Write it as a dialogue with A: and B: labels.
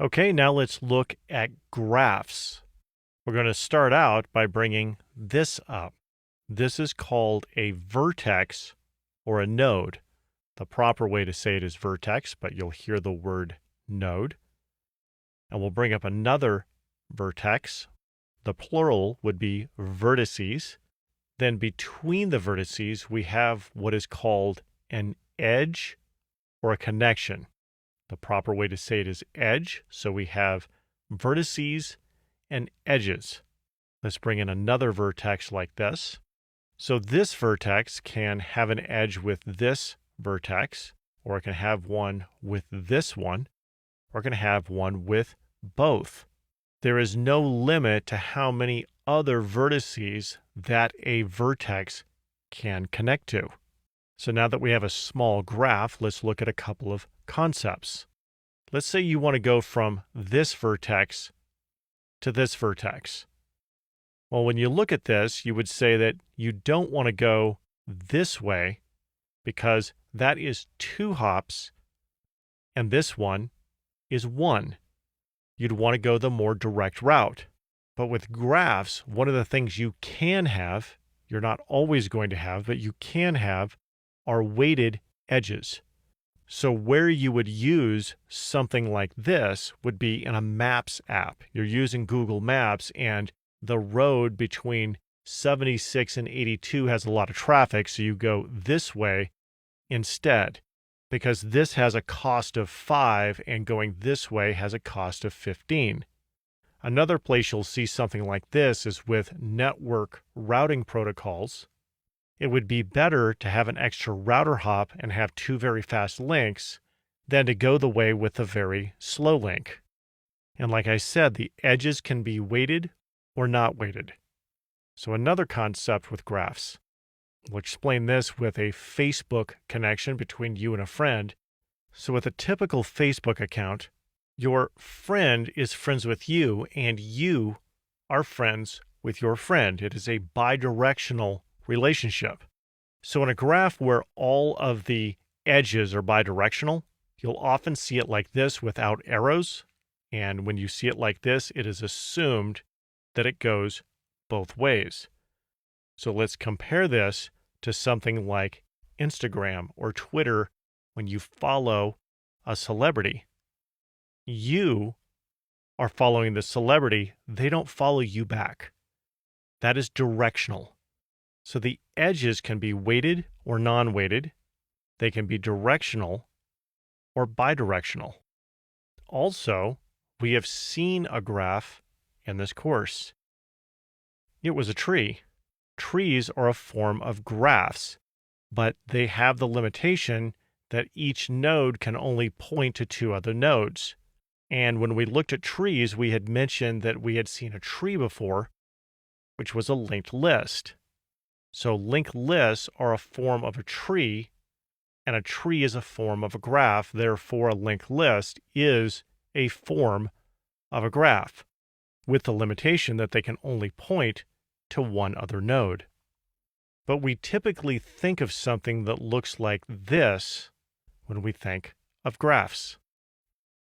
A: Okay, now let's look at graphs. We're going to start out by bringing this up. This is called a vertex or a node. The proper way to say it is vertex, but you'll hear the word node. And we'll bring up another vertex. The plural would be vertices. Then between the vertices, we have what is called an edge or a connection. The proper way to say it is edge. So we have vertices and edges. Let's bring in another vertex like this. So this vertex can have an edge with this vertex, or it can have one with this one, or it can have one with both. There is no limit to how many other vertices that a vertex can connect to. So now that we have a small graph, let's look at a couple of concepts. Let's say you want to go from this vertex to this vertex. Well, when you look at this, you would say that you don't want to go this way because that is 2 hops and this one is 1. You'd want to go the more direct route. But with graphs, one of the things you can have, you're not always going to have, but you can have, are weighted edges. So where you would use something like this would be in a Maps app. You're using Google Maps and the road between 76 and 82 has a lot of traffic, so you go this way instead, because this has a cost of 5 and going this way has a cost of 15. Another place you'll see something like this is with network routing protocols. It would be better to have an extra router hop and have 2 very fast links than to go the way with a very slow link. And like I said, the edges can be weighted or not weighted. So another concept with graphs. We'll explain this with a Facebook connection between you and a friend. So with a typical Facebook account, your friend is friends with you and you are friends with your friend. It is a bidirectional relationship. So in a graph where all of the edges are bidirectional, you'll often see it like this without arrows. And when you see it like this, it is assumed that it goes both ways. So let's compare this to something like Instagram or Twitter when you follow a celebrity. You are following the celebrity, they don't follow you back. That is directional. So the edges can be weighted or non-weighted. They can be directional or bidirectional. Also, we have seen a graph in this course. It was a tree. Trees are a form of graphs, but they have the limitation that each node can only point to 2 other nodes. And when we looked at trees, we had mentioned that we had seen a tree before, which was a linked list. So linked lists are a form of a tree, and a tree is a form of a graph. Therefore, a linked list is a form of a graph, with the limitation that they can only point to 1 other node. But we typically think of something that looks like this when we think of graphs.